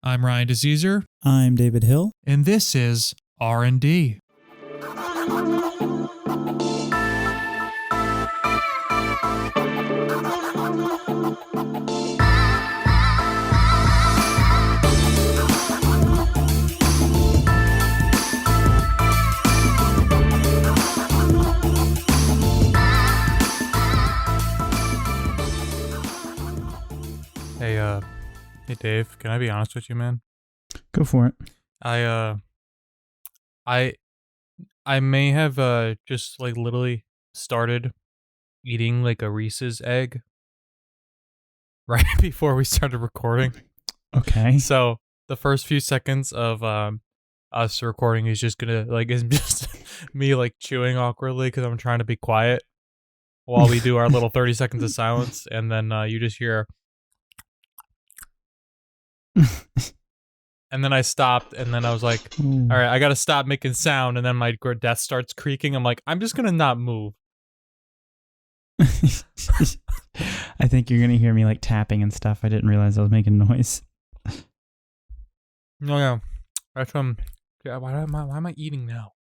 I'm Ryan DeCesar, I'm David Hill. and this is R&D. Hey Dave, can I be honest with you, man? Go for it. I may have just like literally started eating like a Reese's egg right before we started recording. Okay. So the first few seconds of us recording is just is just me like chewing awkwardly because I'm trying to be quiet while we do our little 30 seconds of silence, and then you just hear. And then I stopped, and then I was like, all right, I gotta stop making sound, and then my desk starts creaking. I'm like, I'm just gonna not move. I think you're gonna hear me like tapping and stuff. I didn't realize I was making noise. No, yeah. That's yeah, why am I eating now?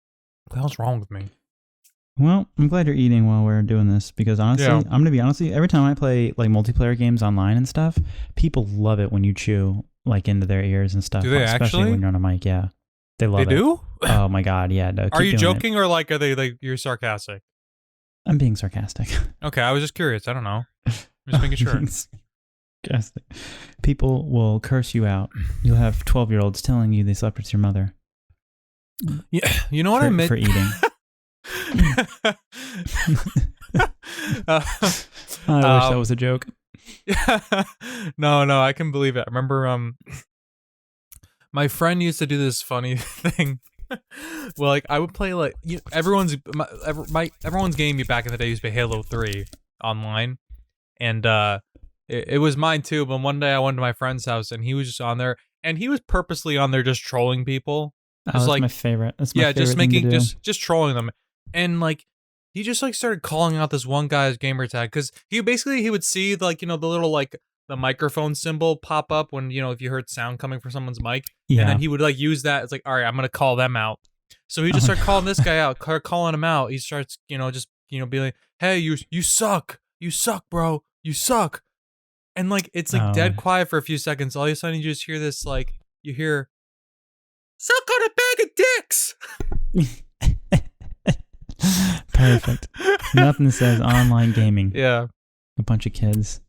What the hell's wrong with me? Well, I'm glad you're eating while we're doing this because honestly, Yeah. I'm gonna be honest with you, every time I play like multiplayer games online and stuff, people love it when you chew like into their ears and stuff. Do they especially actually? when you're on a mic, yeah. They love it. They do? Oh my god, yeah. No, Are keep you doing joking, or like are they like you're sarcastic? I'm being sarcastic. Okay, I was just curious. I don't know. Just making sure. Sarcastic. People will curse you out. You'll have 12-year-olds telling you they slept with your mother. Yeah, you know what I meant for eating. uh, I wish that was a joke. No, I can believe it. I remember my friend used to do this funny thing. Well, like I would play like everyone's game back in the day used to be Halo 3 online, and it was mine too. But one day I went to my friend's house and he was just on there, and he was purposely on there just trolling people. That's like my favorite. That's my favorite just thing to do. just trolling them, and like he just like started calling out this one guy's gamer tag because he would see like the little like the microphone symbol pop up when if you heard sound coming from someone's mic, and then he would like use that. It's like, all right, I'm gonna call them out. So he just started calling this guy out, calling him out. He starts just being like, hey, you suck, bro, you suck, and like it's like dead quiet for a few seconds. All of a sudden you just hear this like you hear. Suck on a bag of dicks. Perfect. Nothing says online gaming. Yeah. A bunch of kids.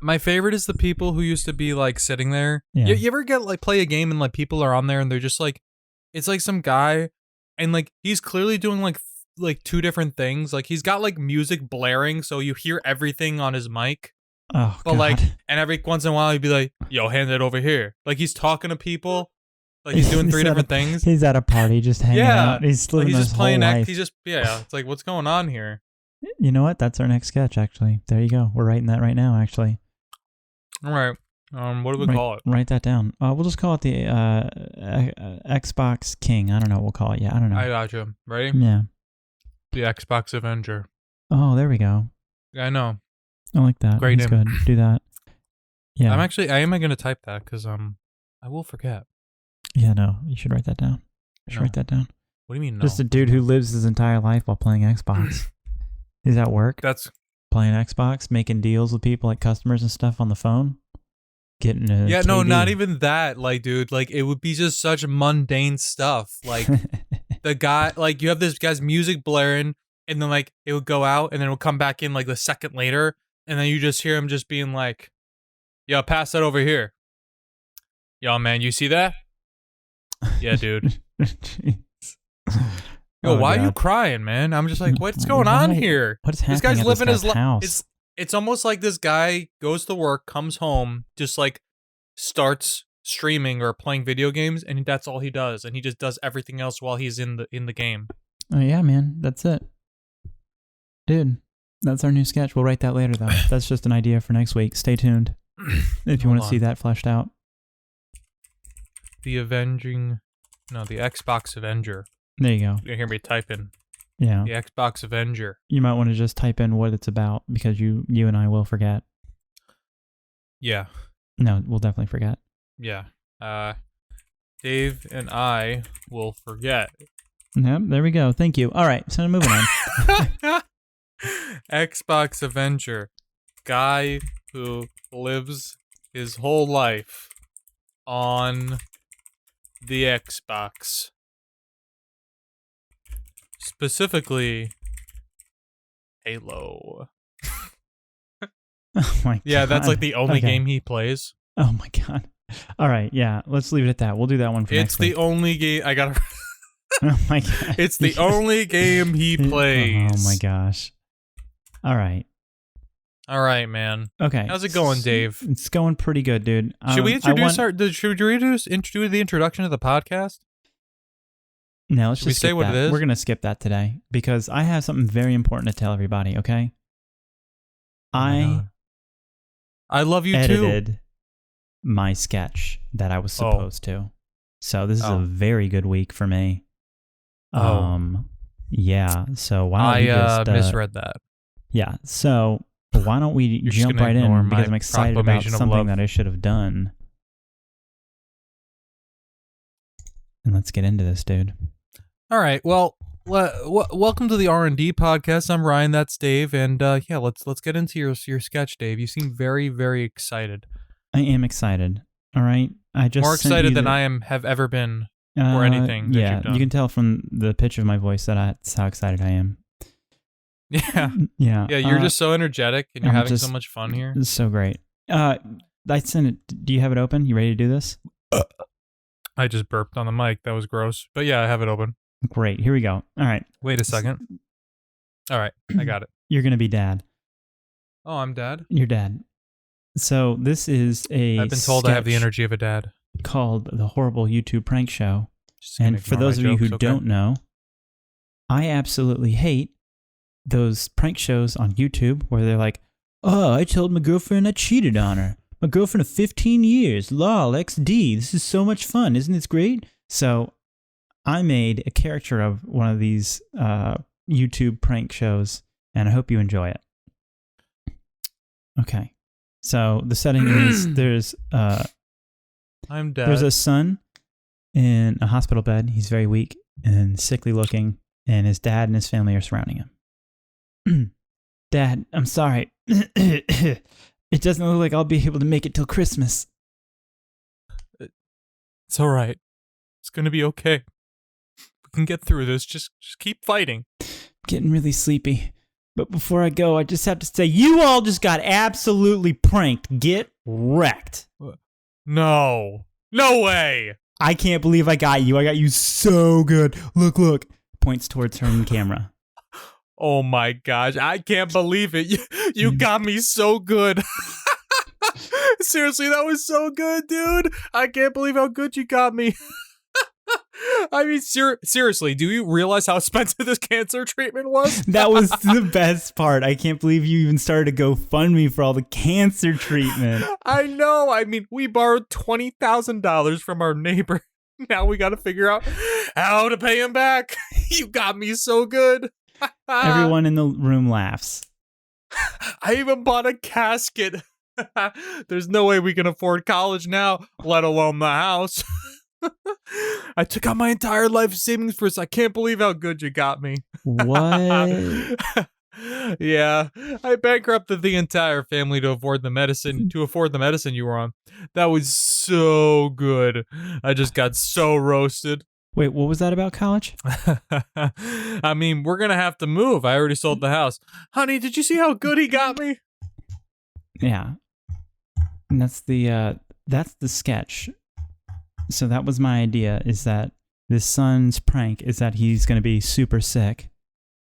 My favorite is the people who used to be like sitting there. Yeah. You ever get like play a game and like people are on there and they're just like, it's like some guy and like he's clearly doing like two different things. Like he's got like music blaring so you hear everything on his mic. Oh, but God. like, and every once in a while he'd be like, yo, hand it over here. Like he's talking to people. Like he's doing three different things. He's at a party just hanging out. He's living his whole life. He's just it's like, what's going on here? You know what? That's our next sketch, actually. There you go. We're writing that right now, actually. All right. What do we call it? Write that down. We'll just call it the Xbox King. I don't know what we'll call it. Yeah, I don't know. I got you. Ready? Yeah. The Xbox Avenger. Oh, there we go. I know. I like that. Great That's name. good. Do that. Yeah. I am going to type that because I will forget. Yeah, no. You should write that down. Write that down. What do you mean no? Just a dude who lives his entire life while playing Xbox. Is that work? That's playing Xbox, making deals with people like customers and stuff on the phone. Getting a yeah, TV. no, not even that. Like, dude, like it would be just such mundane stuff. Like the guy, like you have this guy's music blaring, and then like it would go out, and then it would come back in like a second later, and then you just hear him just being like, "Yo, pass that over here." Yo, man, you see that? Yeah, dude. Yo, why are you crying, man? I'm just like, what's going on here? What is happening? This guy's living his life. It's almost like this guy goes to work, comes home, just like starts streaming or playing video games, and that's all he does, and he just does everything else while he's in the game. Oh yeah, man, that's it, dude. That's our new sketch. We'll write that later, though. That's just an idea for next week. Stay tuned if you want to see that fleshed out. The Xbox Avenger. There you go. You hear me typing. Yeah. The Xbox Avenger. You might want to just type in what it's about because you and I will forget. Yeah. No, we'll definitely forget. Yeah. Dave and I will forget. Yep, there we go. Thank you. All right, so moving on. Xbox Avenger. Guy who lives his whole life on the Xbox. Specifically, Halo. Oh my god. Yeah, that's like the only game he plays. Oh my god. All right, yeah, let's leave it at that. We'll do that one for next week. It's the only game I gotta. Oh my god. It's the only game he plays. Oh my gosh. All right. All right, man. Okay. How's it going, Dave? It's going pretty good, dude. Should we introduce Should we introduce the introduction of the podcast? No, let's Should we just say skip what that. it is? We're gonna skip that today because I have something very important to tell everybody. Okay. I love you edited my sketch that I was supposed to. So this is a very good week for me. Yeah. So why don't we just misread that. Yeah. So why don't we jump right in because I'm excited about something that I should have done. And let's get into this, dude. All right. Well, welcome to the R&D podcast. I'm Ryan. That's Dave. And yeah, let's get into your sketch, Dave. You seem very, very excited. I am excited. All right. I just more excited than I have ever been for anything. That you've done. You can tell from the pitch of my voice that that's how excited I am. Yeah. Yeah. Yeah. You're just so energetic, and you're having so much fun here. It's so great. I sent it. Do you have it open? You ready to do this? I just burped on the mic. That was gross. But yeah, I have it open. Great. Here we go. All right. Wait a second. All right. I got it. You're going to be dad. Oh, I'm dad? You're dad. So this is I've been told I have the energy of a dad. Called The Horrible YouTube Prank Show. And for those of you who don't know, I absolutely hate those prank shows on YouTube where they're like, oh, I told my girlfriend I cheated on her. My girlfriend of 15 years. Lol, XD. This is so much fun. Isn't this great? So I made a character of one of these YouTube prank shows, and I hope you enjoy it. Okay. So the setting is there's I'm dead. There's a son in a hospital bed. He's very weak and sickly looking, and his dad and his family are surrounding him. Dad, I'm sorry. It doesn't look like I'll be able to make it till Christmas. It's all right. It's going to be okay. We can get through this. Just keep fighting. I'm getting really sleepy. But before I go, I just have to say, you all just got absolutely pranked. Get wrecked. No. No way. I can't believe I got you. I got you so good. Look. Points towards her in camera. Oh my gosh. I can't believe it. You got me so good. Seriously, that was so good, dude. I can't believe how good you got me. I mean, seriously, do you realize how expensive this cancer treatment was? That was the best part. I can't believe you even started to GoFundMe for all the cancer treatment. I know. I mean, we borrowed $20,000 from our neighbor. Now we got to figure out how to pay him back. You got me so good. Everyone in the room laughs. I even bought a casket. There's no way we can afford college now, let alone the house. I took out my entire life savings for this. I can't believe how good you got me. What? Yeah, I bankrupted the entire family to afford the medicine you were on. That was so good. I just got so roasted. Wait, what was that about college? I mean, we're gonna have to move. I already sold the house. Honey, did you see how good he got me? Yeah. And that's the sketch. So that was my idea, is that this son's prank is that he's going to be super sick.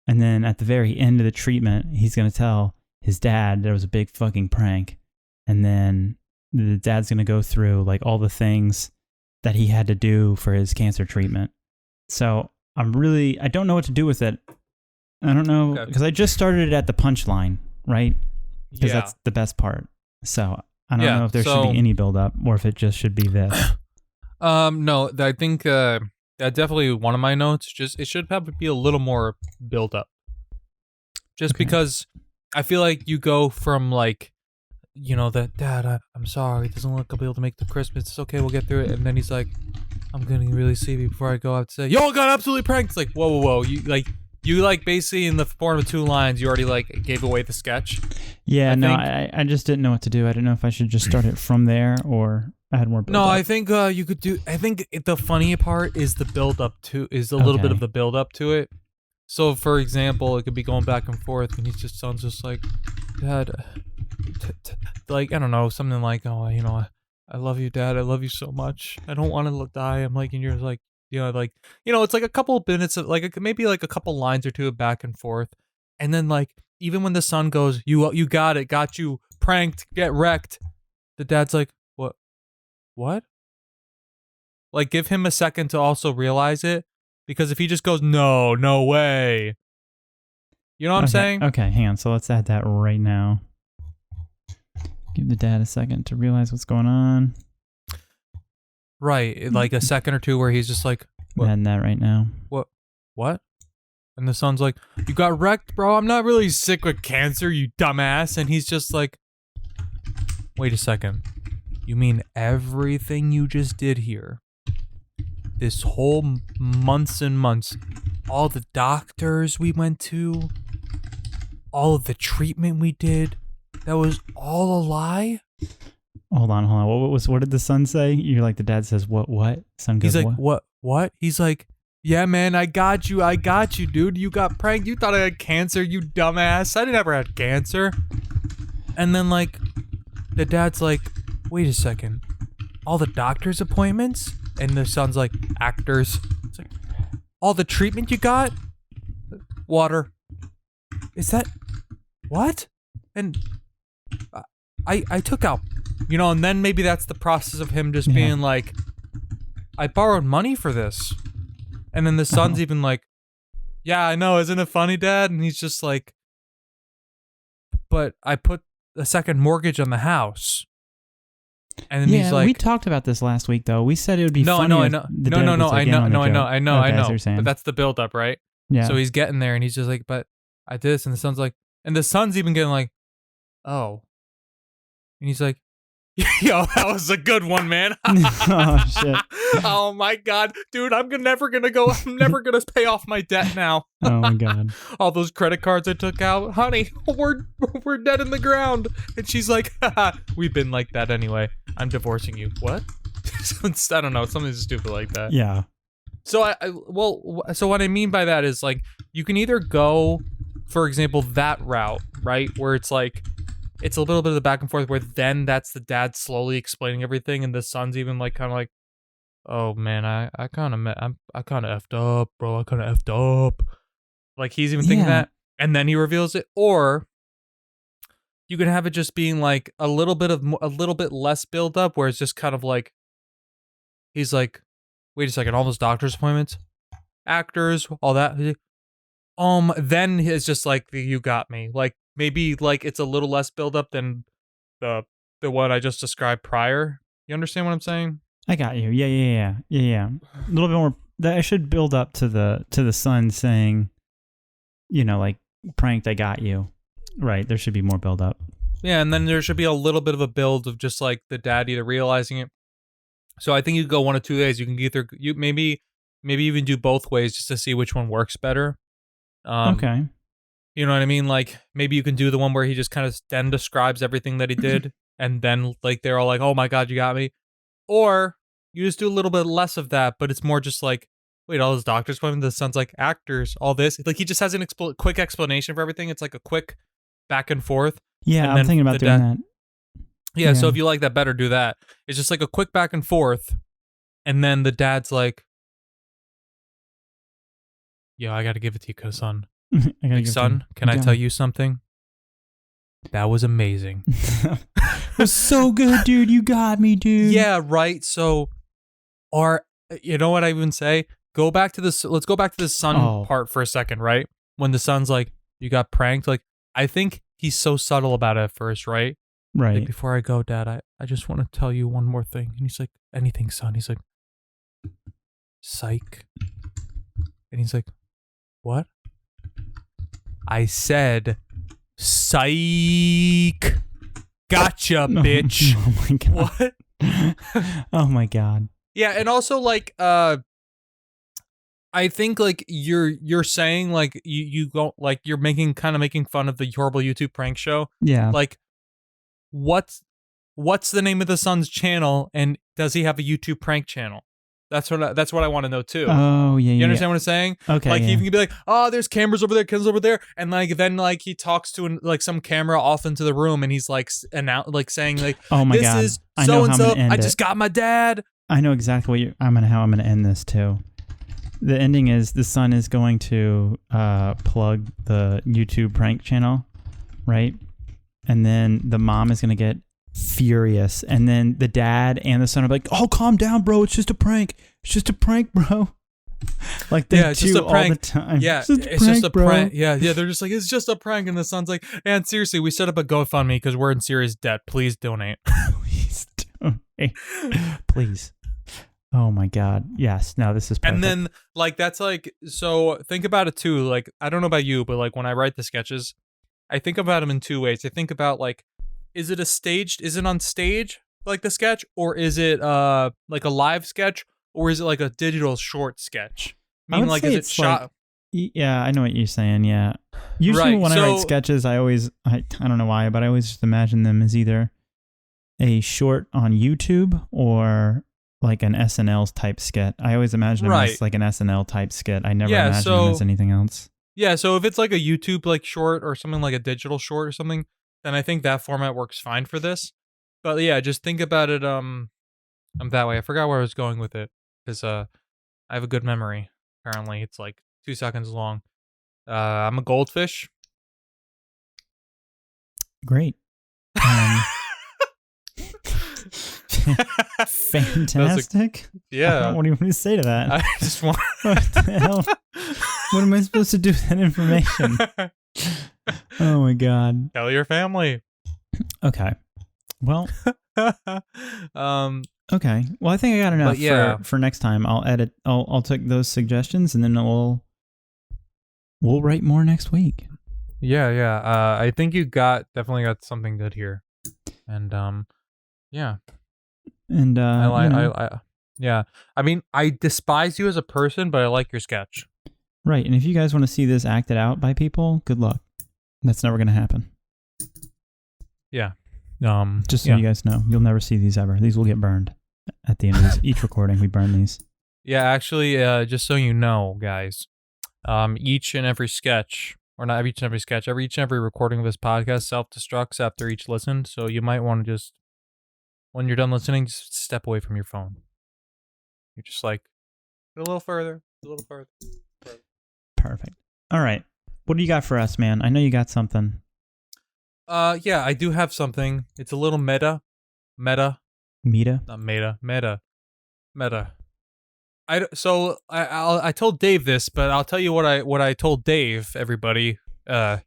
And then at the very end of the treatment, he's going to tell his dad there was a big fucking prank. And then the dad's going to go through like all the things that he had to do for his cancer treatment. So I don't know what to do with it. I don't know, because I just started it at the punchline, right? Because that's the best part. So I don't know if there should be any build up or if it just should be this. No, I think definitely one of my notes. Just it should probably be a little more build up. Just because I feel like you go from like you know, that, Dad, I'm sorry. It doesn't look like I'll be able to make the Christmas. It's okay. We'll get through it. And then he's like, I'm gonna really sleepy before I go out to say, yo, I got absolutely pranked. It's like, whoa, whoa, whoa. You basically in the form of 2 lines, you already like gave away the sketch. Yeah, I just didn't know what to do. I didn't know if I should just start it from there or add more build No, up. I think you could do. I think the funny part is the build up to is a little bit of the build up to it. So, for example, it could be going back and forth, and he just sounds just like, Dad, like I don't know, something like, oh, you know, I love you, Dad. I love you so much. I don't want to die. I'm like, and you're like, you know, like, you know, it's like a couple of minutes of like maybe like a couple lines or two of back and forth, and then like even when the son goes, you got it, got you pranked, get wrecked. The dad's like, what? Like, give him a second to also realize it, because if he just goes, no way. You know what I'm saying? Okay, hang on. So let's add that right now. Give the dad a second to realize what's going on. Right, like a second or two where he's just like, I'm adding that right now. What? And the son's like, you got wrecked, bro? I'm not really sick with cancer, you dumbass. And he's just like, wait a second. You mean everything you just did here? This whole months and months, all the doctors we went to, all of the treatment we did, that was all a lie? Hold on. What did the son say? You're like, the dad says, what? Son goes, he's like, what? He's like, yeah, man, I got you, dude. You got pranked. You thought I had cancer, you dumbass. I never had cancer. And then, like, the dad's like, wait a second. All the doctor's appointments? And the son's like, actors. It's like, all the treatment you got? Water. Is that... what? And I took out... You know, and then maybe that's the process of him just being like, I borrowed money for this. And then the son's even like, yeah, I know, isn't it funny, Dad? And he's just like, but I put a second mortgage on the house. And then he's like, we talked about this last week, though. We said it would be funny. I know. But that's the buildup, right? Yeah. So he's getting there, and he's just like, but I did this, and the son's like, and the son's even getting like, oh, and he's like, yo, that was a good one, man. Oh shit. Oh my god, dude, I'm never gonna pay off my debt now. Oh my god. All those credit cards I took out, honey, we're dead in the ground. And she's like, haha, we've been like that anyway. I'm divorcing you. What? I don't know, something stupid like that. Yeah. So so what I mean by that is like, you can either go, for example, that route, right, where it's like, it's a little bit of the back and forth where then that's the dad slowly explaining everything, and the son's even like kind of like, oh man, I kind of effed up, bro. I kind of effed up. Like he's even thinking that, and then he reveals it. Or you can have it just being like a little bit less build up, where it's just kind of like, he's like, wait a second, all those doctor's appointments, actors, all that. Then it's just like you got me. Like maybe like it's a little less build up than the one I just described prior. You understand what I'm saying? I got you. Yeah. A little bit more. That I should build up to the son saying, you know, like, pranked, I got you. Right. There should be more build up. Yeah, and then there should be a little bit of a build of just like the dad either realizing it. So I think you go one of 2 ways. You can either maybe even do both ways just to see which one works better. Okay. You know what I mean? Like maybe you can do the one where he just kind of then describes everything that he did, and then like they're all like, "Oh my god, you got me," or you just do a little bit less of that, but it's more just like, wait, all his doctors appointments, the son's like actors, all this, like he just has an quick explanation for everything. It's like a quick back and forth. Yeah, I'm thinking about doing that. Yeah, so if you like that better, do that. It's just like a quick back and forth, and then the dad's like, yo, I gotta give it to you, son. Like, son, can I tell you something? That was amazing. It was so good, dude. You got me, dude. Yeah, right. So, you know what I even say? Go back to this. Let's go back to the son part for a second, right? When the son's like, you got pranked. Like, I think he's so subtle about it at first, right? Right. Like, before I go, Dad, I just want to tell you one more thing. And he's like, anything, son. He's like, psych. And he's like, what? I said, psych. Gotcha, bitch. Oh my god. What? Oh my god. Yeah, and also like I think like you're saying like you go like you're making fun of the horrible YouTube prank show. Yeah. Like what's the name of the son's channel, and does he have a YouTube prank channel? That's what I want to know too. Oh yeah. You Yeah. understand what I'm saying? Okay. Like yeah. he can be like, oh, there's cameras over there, cameras over there, and like then like he talks to like some camera off into the room, and he's like saying like, Oh my this god. is I so know and how I'm so. gonna end I it. just got my dad. I know exactly how I'm gonna end this too. The ending is the son is going to plug the YouTube prank channel, right? And then the mom is gonna get furious, and then the dad and the son are like, "Oh, calm down, bro. It's just a prank. It's just a prank, bro." Like they it's just do a prank. all the time. Yeah, it's just a prank, bro. Yeah. They're just like, it's just a prank, and the son's like, and seriously, we set up a GoFundMe because we're in serious debt. Please donate. Please donate. Please. Oh my god. Yes. No, this is perfect. And then like that's like, so think about it too. Like I don't know about you, but like when I write the sketches, I think about them in two ways. I think about like, is it on stage like the sketch, or is it like a live sketch, or is it like a digital short sketch? I mean, like, is it shot? Like, yeah, I know what you're saying. Yeah. Usually Right, when I so- write sketches, I don't know why, but I always just imagine them as either a short on YouTube or like an SNL type skit. I always imagine them as like an SNL type skit. I never imagine them as anything else. Yeah, so if it's like a YouTube like short or something like a digital short or something, then I think that format works fine for this. But yeah, just think about it that way. I forgot where I was going with it because I have a good memory. Apparently, it's like 2 seconds long. I'm a goldfish. Great. Fantastic. Yeah. What do you want me to say to that? I just want. What the hell? What am I supposed to do with that information? Oh my god. Tell your family. Okay. Well. um. Okay. Well, I think I got enough for next time. I'll edit. I'll take those suggestions, and then we'll write more next week. Yeah. I think you definitely got something good here, and yeah. And yeah. I mean, I despise you as a person, but I like your sketch. Right. And if you guys want to see this acted out by people, good luck. That's never going to happen. Yeah. Just so you guys know, you'll never see these ever. These will get burned at the end of each recording. We burn these. Yeah, actually, just so you know, guys, each and every sketch, or not each and every sketch, each and every recording of this podcast self-destructs after each listen. So you might want to just, when you're done listening, just step away from your phone. You're just like, a little further, a little further. Perfect. All right. What do you got for us, man? I know you got something. Yeah, I do have something. It's a little meta. Meta? Not meta. I told Dave this, but I'll tell you what I told Dave, everybody. Our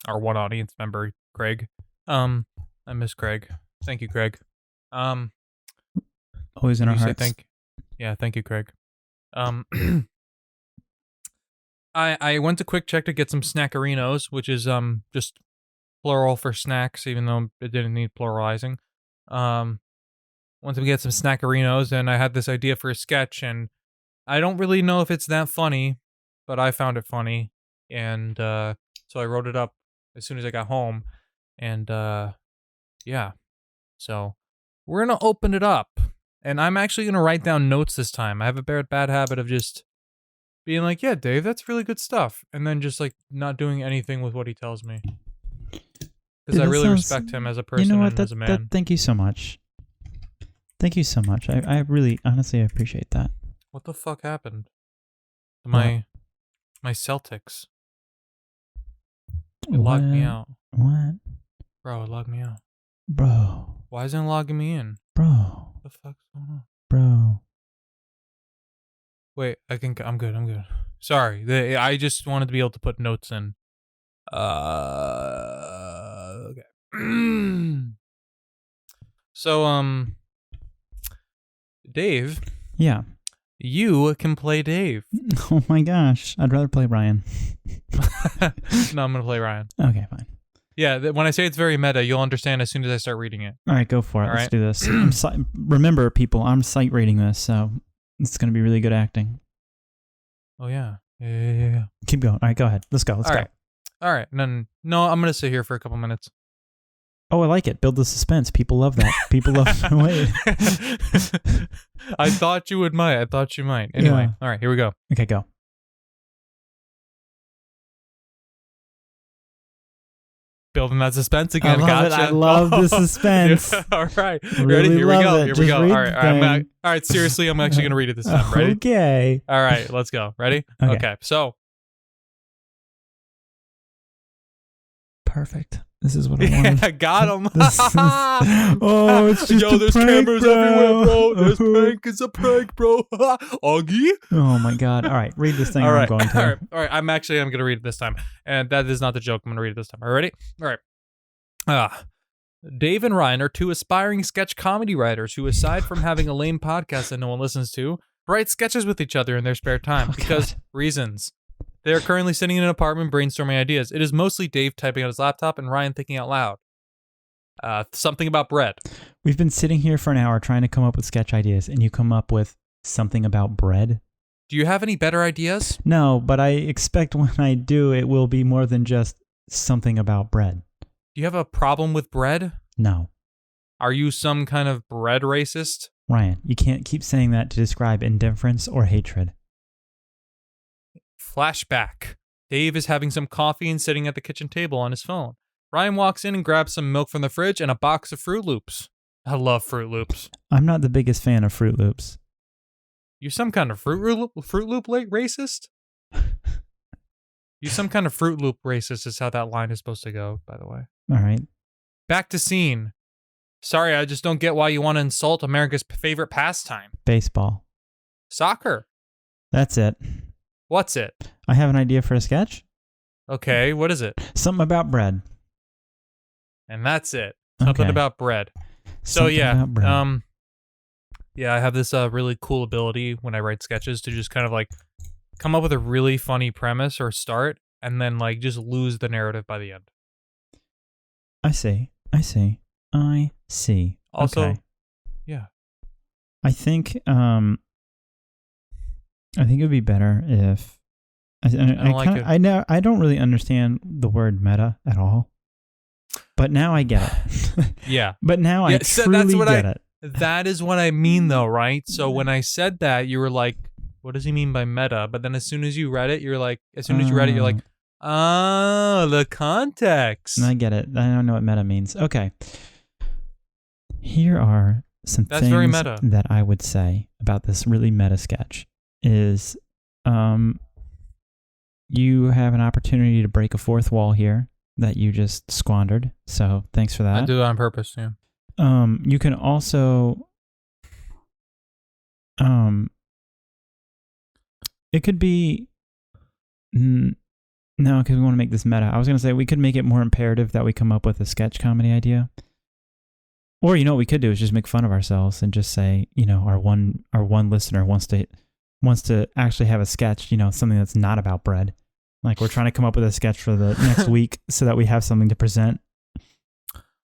one audience member, Craig. I miss Craig. Thank you, Craig. Always in our hearts. Thank you, Craig. I went to Quick Check to get some snackarinos, which is just plural for snacks, even though it didn't need pluralizing. Went to get some snackarinos, and I had this idea for a sketch, and I don't really know if it's that funny, but I found it funny, and so I wrote it up as soon as I got home, and yeah, so we're gonna open it up, and I'm actually gonna write down notes this time. I have a bad habit of just being like, yeah, Dave, that's really good stuff, and then just like not doing anything with what he tells me. Because I really respect him as a person and as a man. Thank you so much. Thank you so much. I really, honestly, I appreciate that. What the fuck happened to my Celtics? It logged me out. What? Bro, it logged me out. Bro. Why isn't it logging me in? Bro. What the fuck's going on? Bro. Wait, I'm good. Sorry, I just wanted to be able to put notes in. Okay. So, Dave. Yeah. You can play Dave. Oh my gosh. I'd rather play Ryan. No, I'm going to play Ryan. Okay, fine. When I say it's very meta, you'll understand as soon as I start reading it. All right, go for it. All Let's right. do this. Remember, people, I'm sight reading this, so it's going to be really good acting. Oh, yeah. Yeah. Keep going. All right, go ahead. Let's go. Let's go. All right. No, I'm going to sit here for a couple minutes. Oh, I like it. Build the suspense. People love that. People love wait. I thought you might. Anyway, Yeah. All right, here we go. Okay, go. Building that suspense again. I love it. Gotcha. I love the suspense. Yeah. All right. Really Ready? Here we love go. it. Here we Just go. read All right. the thing. All right. Seriously, I'm actually going to read it this time. Ready? Okay. All right. Let's go. Ready? Okay. So. Perfect. This is what I wanted. Yeah, got him. Oh, it's just Yo, a there's prank, cameras bro. everywhere, bro. This prank is a prank, bro. Augie? Oh my God. All right. Read this thing. All right. I'm going to. All right. I'm going to read it this time. And that is not the joke. I'm going to read it this time. All right, ready? All right. Dave and Ryan are two aspiring sketch comedy writers who, aside from having a lame podcast that no one listens to, write sketches with each other in their spare time because reasons. They are currently sitting in an apartment brainstorming ideas. It is mostly Dave typing on his laptop and Ryan thinking out loud. Something about bread. We've been sitting here for an hour trying to come up with sketch ideas, and you come up with something about bread? Do you have any better ideas? No, but I expect when I do, it will be more than just something about bread. Do you have a problem with bread? No. Are you some kind of bread racist? Ryan, you can't keep saying that to describe indifference or hatred. Flashback. Dave is having some coffee and sitting at the kitchen table on his phone. Ryan walks in and grabs some milk from the fridge and a box of Fruit Loops. I love Fruit Loops. I'm not the biggest fan of Fruit Loops. You some kind of Fruit Loop racist? You some kind of Fruit Loop racist is how that line is supposed to go, by the way. All right. Back to scene. Sorry, I just don't get why you want to insult America's favorite pastime. Baseball. Soccer. That's it. What's it? I have an idea for a sketch. Okay, what is it? Something about bread. And that's it. Something Okay. about bread. So Something yeah, about bread. yeah, I have this really cool ability when I write sketches to just kind of like come up with a really funny premise or start and then like just lose the narrative by the end. I see. Also, Okay. yeah. I think it would be better if I don't really understand the word meta at all. But now I get it. Yeah. But now I so truly get it. That is what I mean though, right? So when I said that, you were like, what does he mean by meta? But then as soon as you read it, you're like, oh, the context. I get it. I don't know what meta means. Okay. Here are some That's very things meta. that I would say about this really meta sketch is you have an opportunity to break a fourth wall here that you just squandered. So thanks for that. I do that on purpose, yeah. You can also it could be no, because we want to make this meta. I was going to say we could make it more imperative that we come up with a sketch comedy idea. Or what we could do is just make fun of ourselves and just say, our one listener wants to actually have a sketch, something that's not about bread. Like we're trying to come up with a sketch for the next week so that we have something to present.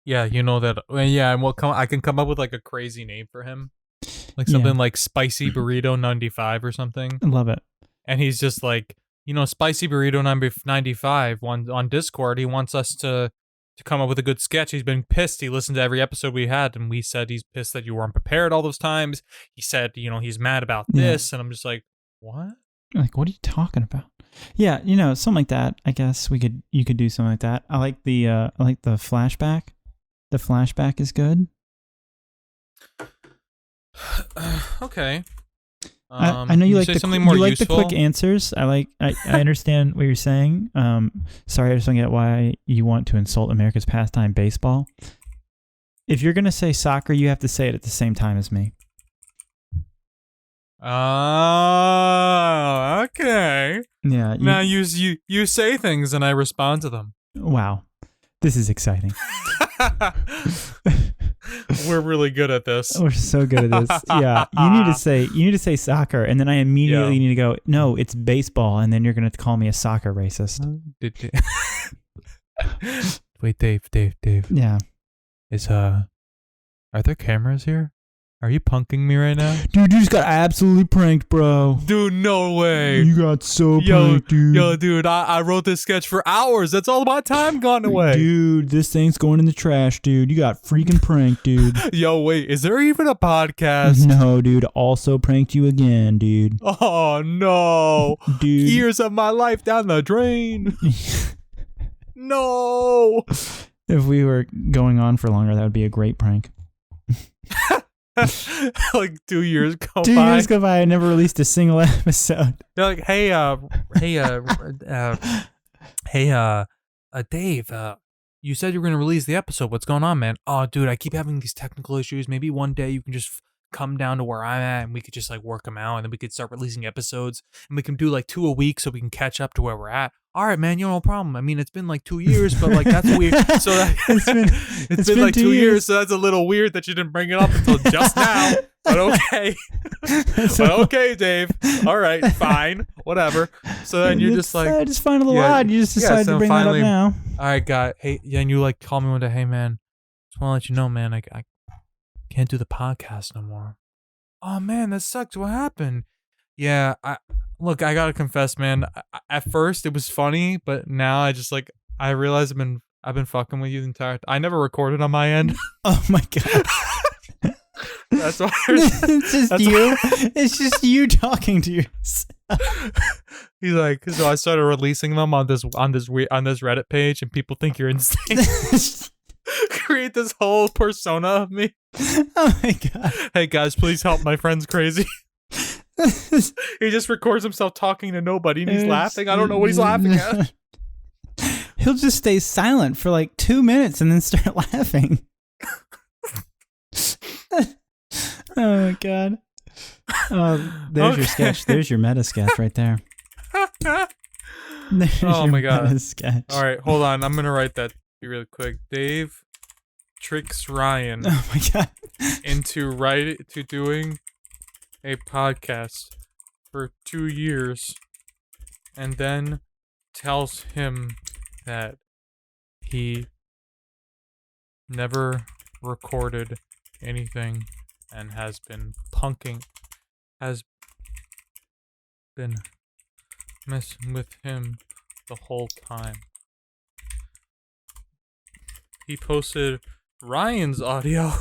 Yeah, you know that. Yeah, and I can come up with like a crazy name for him, like something like Spicy Burrito 95 or something. I love it. And he's just like, Spicy Burrito 95 on Discord. He wants us to come up with a good sketch. He's been pissed. He listened to every episode we had, and we said he's pissed that you weren't prepared all those times. He said, he's mad about this, and I'm just like, what? Like, what are you talking about? Yeah, something like that. I guess you could do something like that. I like the flashback. The flashback is good. Okay. I know you like something more the useful. quick answers. I understand what you're saying. Sorry, I just don't get why you want to insult America's pastime, baseball. If you're gonna say soccer, you have to say it at the same time as me. Oh, okay. Yeah. Now you say things and I respond to them. Wow, this is exciting. We're really good at this. We're so good at this. Yeah, you need to say soccer, and then I immediately need to go, no, it's baseball, and then you're going to call me a soccer racist. Wait, Dave. Yeah. Are there cameras here? Are you punking me right now? Dude, you just got absolutely pranked, bro. Dude, no way. You got so pranked, dude. Yo, dude, I wrote this sketch for hours. That's all my time gone away. Dude, this thing's going in the trash, dude. You got freaking pranked, dude. Yo, wait, is there even a podcast? No, dude. Also pranked you again, dude. Oh, no. Dude. Years of my life down the drain. No. If we were going on for longer, that would be a great prank. Like 2 years go by. 2 years go by, I never released a single episode. They're like, hey, Dave, you said you were gonna release the episode. What's going on, man? Oh, dude, I keep having these technical issues. Maybe one day you can just come down to where I'm at and we could just like work them out, and then we could start releasing episodes, and we can do like 2 a week so we can catch up to where we're at. All right, man, no problem. I mean, it's been like 2 years, but like that's weird. So it's been like 2 years, so that's a little weird that you didn't bring it up until just now. But okay. But okay, Dave. All right, fine, whatever. So then you're just like, I just find it a little odd. You just decided so to bring finally, that up now. All right, guy. Hey, yeah, and you like call me one day. Hey, man, just want to let you know, man, I can't do the podcast no more. Oh man, that sucks. What happened? Yeah, I gotta confess, man. At first it was funny, but now I realize I've been fucking with you the entire. I never recorded on my end. Oh my god. That's why. It's just you. It's just you talking to yourself. He's like, so I started releasing them on this Reddit page, and people think you're insane. Create this whole persona of me. Oh my god. Hey guys, please help, my friend's crazy. He just records himself talking to nobody and he's laughing. I don't know what he's laughing at. He'll just stay silent for like 2 minutes and then start laughing. Oh my god. Oh, there's your sketch. There's your meta sketch right there. Oh my god. Sketch. All right, hold on. I'm gonna write that really quick. Dave tricks Ryan Oh my god. into doing a podcast for 2 years, and then tells him that he never recorded anything and has been messing with him the whole time. He posted Ryan's audio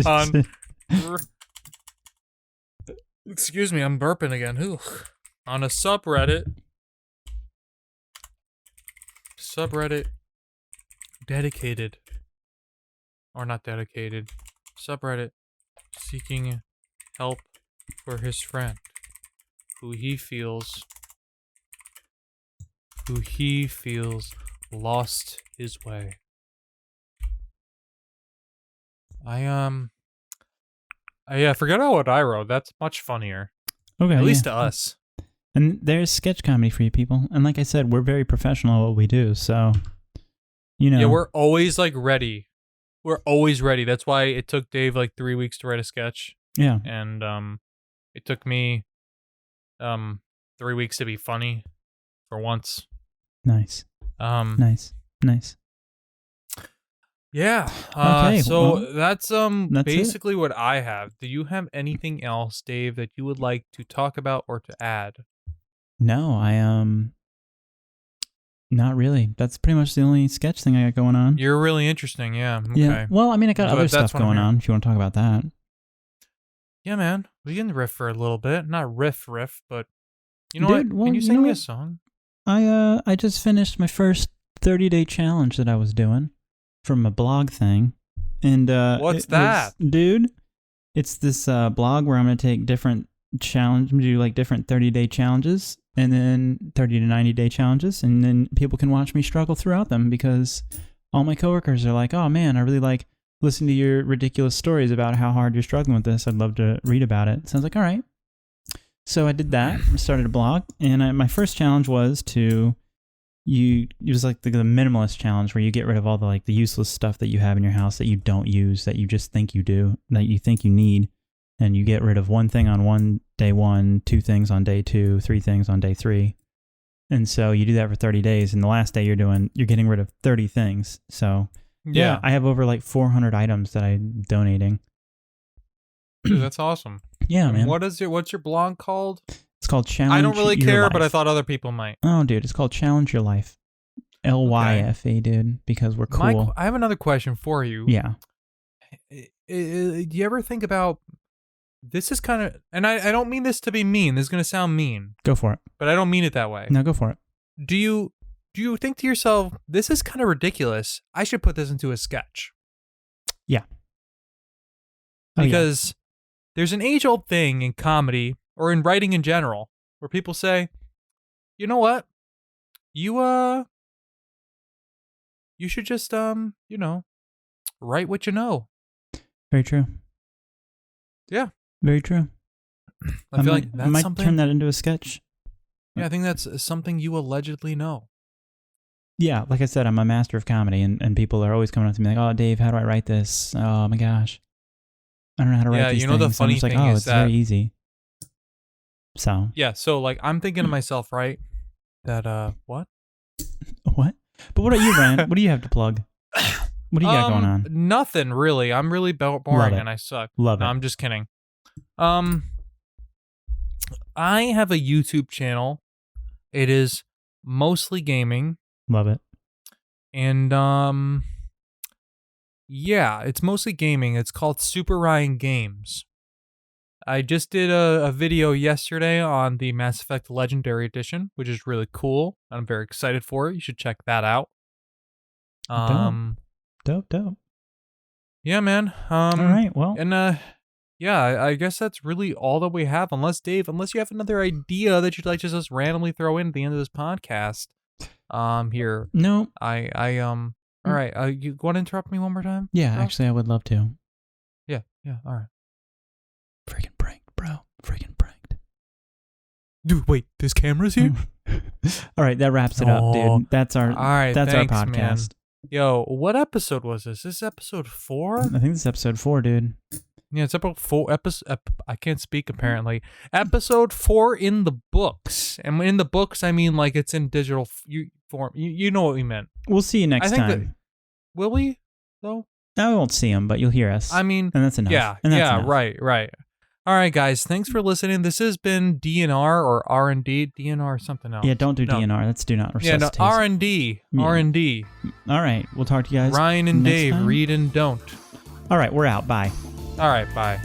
on. Excuse me, I'm burping again. Ooh. On a subreddit dedicated, or not dedicated, subreddit seeking help for his friend who he feels lost his way. Yeah, forget about what I wrote. That's much funnier. Okay. At least to us. And there's sketch comedy for you people. And like I said, we're very professional at what we do. So, you know. Yeah, we're always like ready. We're always ready. That's why it took Dave like 3 weeks to write a sketch. Yeah. And it took me 3 weeks to be funny for once. Nice. Nice. Yeah. Okay, So well, that's basically it. what I have. Do you have anything else, Dave, that you would like to talk about or to add? No, not really. That's pretty much the only sketch thing I got going on. You're really interesting, yeah. Okay. Yeah. Well, I mean, I got other stuff going on. If you want to talk about that. Yeah, man. We can riff for a little bit. Not riff, but you know Dude, what? well, Can you you sing know me a what? song? I just finished my first 30-day challenge that I was doing from a blog thing. And What's that? Dude, it's this blog where I'm going to take different do like different 30-day challenges and then 30 to 90-day challenges, and then people can watch me struggle throughout them, because all my coworkers are like, "Oh man, I really like listening to your ridiculous stories about how hard you're struggling with this. I'd love to read about it." So I was like, all right. So I did that. I started a blog, and my first challenge was it was like the minimalist challenge, where you get rid of all the useless stuff that you have in your house that you don't use, that you just think you do, that you think you need, and you get rid of one thing on day one, 2 things on day 2, 3 things on day 3. And so you do that for 30 days, and the last day you're getting rid of 30 things. So yeah, I have over like 400 items that I'm donating. Dude, that's awesome. Yeah, man. What's your blog called? It's called Challenge. I don't really Your care, Life. but I thought other people might. Oh, dude, it's called Challenge Your Life. LYFA, dude, because we're cool. I have another question for you. Yeah. Do you ever think about, this is kind of, and I don't mean this to be mean. This is going to sound mean. Go for it. But I don't mean it that way. No, go for it. Do you think to yourself, this is kind of ridiculous. I should put this into a sketch. Yeah. Because there's an age-old thing in comedy or in writing in general where people say, you know what? You should just write what you know. Very true. Yeah. Very true. I feel like that's I might something. turn that into a sketch. Yeah, I think that's something you allegedly know. Yeah, like I said, I'm a master of comedy, and people are always coming up to me like, "Oh, Dave, how do I write this? Oh my gosh, I don't know how to write these things." The funny I'm just like, thing "Oh, is it's that very easy." So yeah, so like I'm thinking to myself, right? That what? What? But what about you, Brian? What do you have to plug? What do you got going on? Nothing really. I'm really boring and I suck. Love it. No, I'm just kidding. I have a YouTube channel. It is mostly gaming. Love it. And yeah, it's mostly gaming. It's called Super Ryan Games. I just did a video yesterday on the Mass Effect Legendary Edition, which is really cool. I'm very excited for it. You should check that out. Dope. Yeah, man. All right. Well, and yeah, I guess that's really all that we have. Unless Dave, you have another idea that you'd like to just randomly throw in at the end of this podcast. Here. No. All right. You want to interrupt me one more time? Yeah, bro? actually, I would love to. Yeah. All right. Freaking pranked, bro. Freaking pranked. Dude, wait. There's cameras here. All right, that wraps it up, dude. That's our. All right. That's thanks, our podcast. Man. Yo, what episode was this? This is episode 4? I think this is episode 4, dude. Yeah, it's episode 4. I can't speak apparently. Episode 4 in the books, and in the books, I mean like it's in digital form. You know what we meant. We'll see you next time. Will we though? I won't see him, but you'll hear us. I mean, and that's enough. Yeah, enough. Right. All right, guys. Thanks for listening. This has been DNR or R&D. DNR or something else. Yeah, don't do DNR. That's do not resuscitate. Yeah, no, R&D. Yeah. R&D. All right. We'll talk to you guys. Ryan and next Dave, time. read and don't. All right. We're out. Bye. All right, bye.